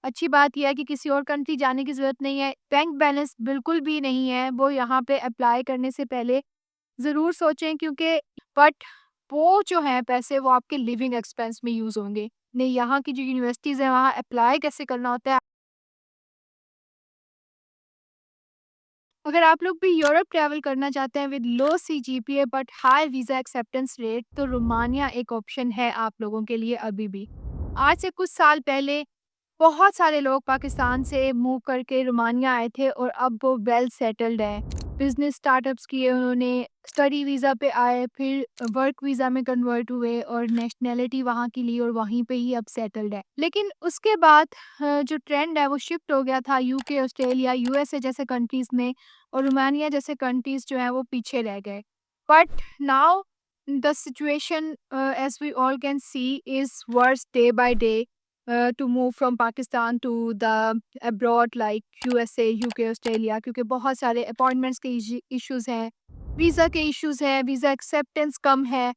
अच्छी बात ये है कि किसी और कंट्री जाने की ज़रूरत नहीं है, बैंक बैलेंस बिल्कुल भी नहीं है, वो यहाँ पे अप्लाई करने से पहले ज़रूर सोचें क्योंकि बट वो जो है पैसे वो आपके लिविंग एक्सपेंस में यूज़ होंगे। नहीं यहाँ की जो यूनिवर्सिटीज़ हैं वहाँ अप्लाई कैसे करना होता है। अगर आप लोग भी यूरोप ट्रैवल करना चाहते हैं with low CGPA but high visa acceptance rate तो रोमानिया एक ऑप्शन है आप लोगों के लिए अभी भी। आज से कुछ साल पहले बहुत सारे लोग पाकिस्तान से मूव करके रोमानिया आए थे और अब वो वेल सेटल्ड हैं। बिजनेस स्टार्टअप्स किए उन्होंने, स्टडी वीज़ा पे आए, फिर वर्क वीज़ा में कन्वर्ट हुए और नेशनैलिटी वहाँ की ली और वहीं पे ही अब सेटल्ड है। लेकिन उसके बाद जो ट्रेंड है वो शिफ्ट हो गया था यूके, ऑस्ट्रेलिया, यूएसए जैसे कंट्रीज़ में और रोमानिया जैसे कंट्रीज़ जो हैं वो पीछे रह गए। But now the situation as we all can see is worse day by day to move from Pakistan to the abroad like USA, UK, Australia क्योंकि बहुत सारे अपॉइंटमेंट्स के इश्यूज़ हैं, वीज़ा के इश्यूज़ हैं, वीज़ा एक्सेप्टेंस कम है।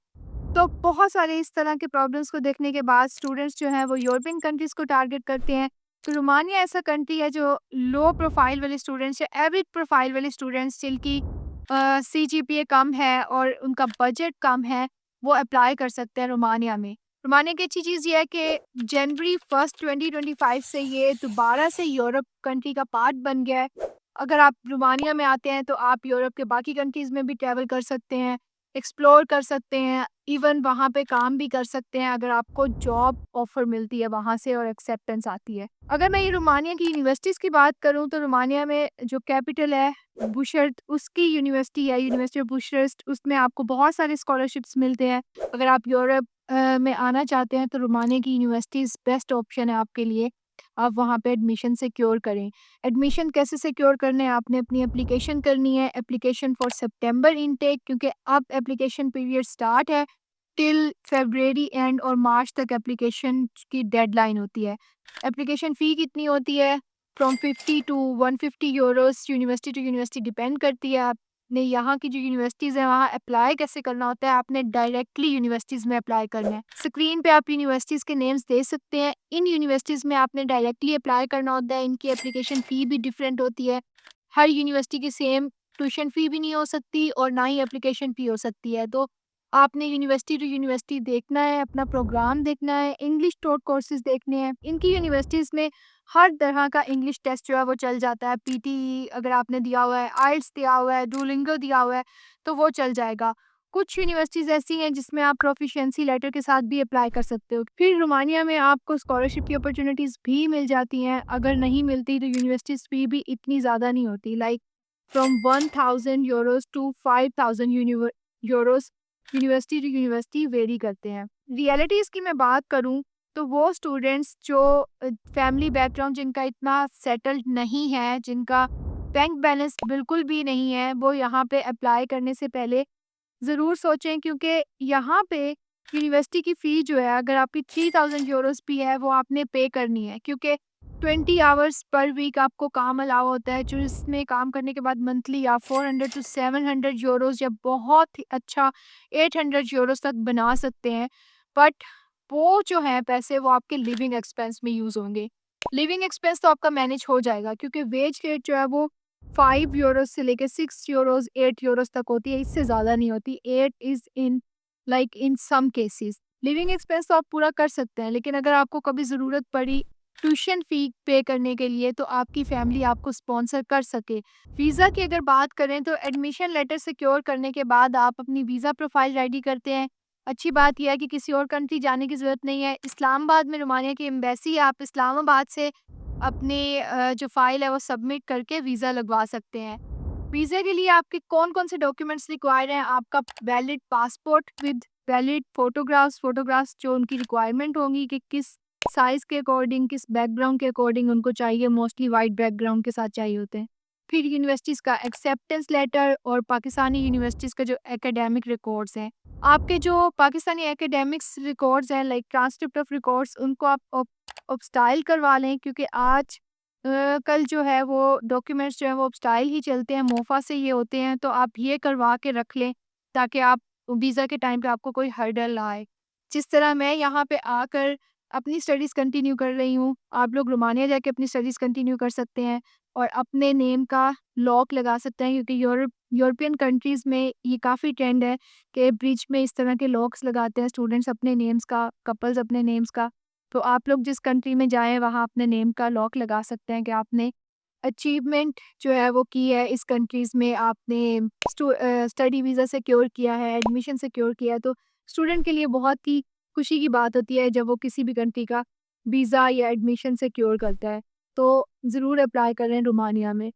तो बहुत सारे इस तरह के प्रॉब्लम्स को देखने के बाद स्टूडेंट्स जो हैं वो यूरोपियन कंट्रीज़ को टारगेट करते हैं। तो रोमानिया ऐसा कंट्री है जो लो प्रोफाइल वाले स्टूडेंट्स या एवरेज प्रोफाइल वाले स्टूडेंट्स जिनकी सीजीपीए कम है और उनका बजट कम है, वो अप्लाई कर सकते हैं रोमानिया में। रोमानिया की अच्छी चीज़ ये है कि जनवरी 1 2025 से ये दोबारा से यूरोप कंट्री का पार्ट बन गया है। अगर आप रोमानिया में आते हैं तो आप यूरोप के बाकी कंट्रीज़ में भी ट्रैवल कर सकते हैं, एक्सप्लोर कर सकते हैं, इवन वहाँ पे काम भी कर सकते हैं अगर आपको जॉब ऑफ़र मिलती है वहाँ से और एक्सेप्टेंस आती है। अगर मैं ये रोमानिया की यूनिवर्सिटीज़ की बात करूँ तो रोमानिया में जो कैपिटल है बुशर्ट उसकी यूनिवर्सिटी है, यूनिवर्सिटी ऑफ बुशर्स्ट उसमें आपको बहुत सारे स्कॉलरशिप्स मिलते हैं। अगर आप यूरोप में आना चाहते हैं तो रोमानिया की यूनिवर्सिटीज़ बेस्ट ऑप्शन है आपके लिए। आप वहाँ पे एडमिशन सिक्योर करें। एडमिशन कैसे सिक्योर करना है आपने अपनी एप्लीकेशन करनी है, एप्लीकेशन फॉर सितंबर इनटेक क्योंकि अब एप्लीकेशन पीरियड स्टार्ट है टिल फ़रवरी एंड और मार्च तक एप्लीकेशन की डेडलाइन होती है। एप्लीकेशन फ़ी कितनी होती है? From 50 to 150 euros university to university depend करती है। आपने यहाँ की जो यूनिवर्सिटीज़ हैं वहाँ अप्लाई कैसे करना होता है, आपने डायरेक्टली यूनिवर्सिटीज़ में अप्लाई करना है। स्क्रीन पे आप यूनिवर्सिटीज़ के नेम्स दे सकते हैं। इन यूनिवर्सिटीज़ में आपने डायरेक्टली अप्लाई करना होता है, इनकी एप्लीकेशन फ़ी भी डिफरेंट होती है। हर यूनिवर्सिटी की सेम ट्यूशन फ़ी भी नहीं हो सकती और ना ही एप्लीकेशन फ़ी हो सकती है। तो आपने यूनिवर्सिटी टू यूनिवर्सिटी देखना है, अपना प्रोग्राम देखना है, इंग्लिश टॉट कोर्सेज़ देखने हैं। इनकी यूनिवर्सिटीज़ में हर तरह का इंग्लिश टेस्ट जो है वो चल जाता है। पीटीई अगर आपने दिया हुआ है, आइल्स दिया हुआ है, डुओलिंगो दिया हुआ है, तो वो चल जाएगा। कुछ यूनिवर्सिटीज़ ऐसी हैं जिसमें आप प्रोफिशिएंसी लेटर के साथ भी अप्लाई कर सकते हो। फिर रोमानिया में आपको स्कॉलरशिप की अपॉर्च्युनिटीज़ भी मिल जाती हैं। अगर नहीं मिलती तो यूनिवर्सिटीज़ फ़ी भी इतनी ज़्यादा नहीं होती like from 1000 euros to 5000 euros university to university vary करते हैं। रियलिटीज़ की मैं बात करूँ तो वो स्टूडेंट्स जो फैमिली बैकग्राउंड जिनका इतना सेटल्ड नहीं है, जिनका बैंक बैलेंस बिल्कुल भी नहीं है, वो यहाँ पे अप्लाई करने से पहले ज़रूर सोचें क्योंकि यहाँ पे यूनिवर्सिटी की फ़ी जो है अगर आपकी 3000 यूरोज़ भी है वो आपने पे करनी है क्योंकि 20 आवर्स पर वीक आपको काम अलाउ होता है जो इसमें काम करने के बाद मंथली आप 400 टू 700 यूरोज़ या बहुत ही अच्छा 800 यूरोज़ तक बना सकते हैं। बट वो जो है पैसे वो आपके लिविंग एक्सपेंस में यूज़ होंगे। लिविंग एक्सपेंस तो आपका मैनेज हो जाएगा क्योंकि वेज रेट जो है वो 5 यूरोज़ से लेके 6 यूरोज़, 8 यूरोज़ तक होती है, इससे ज़्यादा नहीं होती। 8 is in like in some cases. Living expense तो आप पूरा कर सकते हैं, लेकिन अगर आपको कभी ज़रूरत पड़ी ट्यूशन फ़ी पे करने के लिए, तो आपकी फैमिली आपको स्पॉन्सर कर सके। वीज़ा की अगर बात करें, तो एडमिशन लेटर सिक्योर करने के बाद आप अपनी वीज़ा प्रोफ़ाइल रेडी करते हैं। अच्छी बात ये है कि किसी और कंट्री जाने की ज़रूरत नहीं है। इस्लामाबाद में रोमानिया की एम्बेसी है, आप इस्लामाबाद से अपने जो फ़ाइल है वो सबमिट करके वीज़ा लगवा सकते हैं। वीज़ा के लिए आपके कौन-कौन से डॉक्यूमेंट्स रिक्वायर्ड हैं? आपका valid passport with valid photographs जो उनकी रिक्वायरमेंट होंगी कि किस साइज़ के अकॉर्डिंग, किस बैकग्राउंड के अकॉर्डिंग उनको चाहिए, मोस्टली व्हाइट बैकग्राउंड के साथ चाहिए होते हैं। फिर यूनिवर्सिटीज़ का एक्सेप्टेंस लेटर और पाकिस्तानी यूनिवर्सिटीज़ का जो एकेडमिक रिकॉर्ड्स हैं। आपके जो पाकिस्तानी एकेडमिक्स रिकॉर्ड्स हैं लाइक ट्रांसक्रिप्ट ऑफ रिकॉर्ड्स उनको आप ऑब्स्टाइल करवा लें क्योंकि आज कल जो है वो डॉक्यूमेंट्स जो है वो ऑब्स्टाइल ही चलते हैं, मोफ़ा से ये होते हैं, तो आप ये करवा के रख लें ताकि आप वीज़ा के टाइम पे आपको कोई हर्डल ना आए। जिस तरह मैं यहाँ पे आकर अपनी स्टडीज़ कंटिन्यू कर रही हूँ, आप लोग रोमानिया जाके अपनी स्टडीज़ कंटिन्यू कर सकते हैं और अपने नेम का लॉक लगा सकते हैं क्योंकि यूरोपियन कंट्रीज़ में ये काफ़ी ट्रेंड है कि ब्रिज में इस तरह के लॉक्स लगाते हैं स्टूडेंट्स अपने नेम्स का, कपल्स अपने नेम्स का। तो आप लोग जिस कंट्री में जाएँ वहाँ अपने नेम का लॉक लगा सकते हैं कि आपने अचीवमेंट जो है वो की है इस कंट्रीज़ में, आपने स्टडी वीज़ा सिक्योर किया है, एडमिशन सिक्योर किया है, तो स्टूडेंट के लिए बहुत ही खुशी की बात होती है जब वो किसी भी कंट्री का वीज़ा या एडमिशन सिक्योर करता है। तो ज़रूर अप्लाई करें रोमानिया में।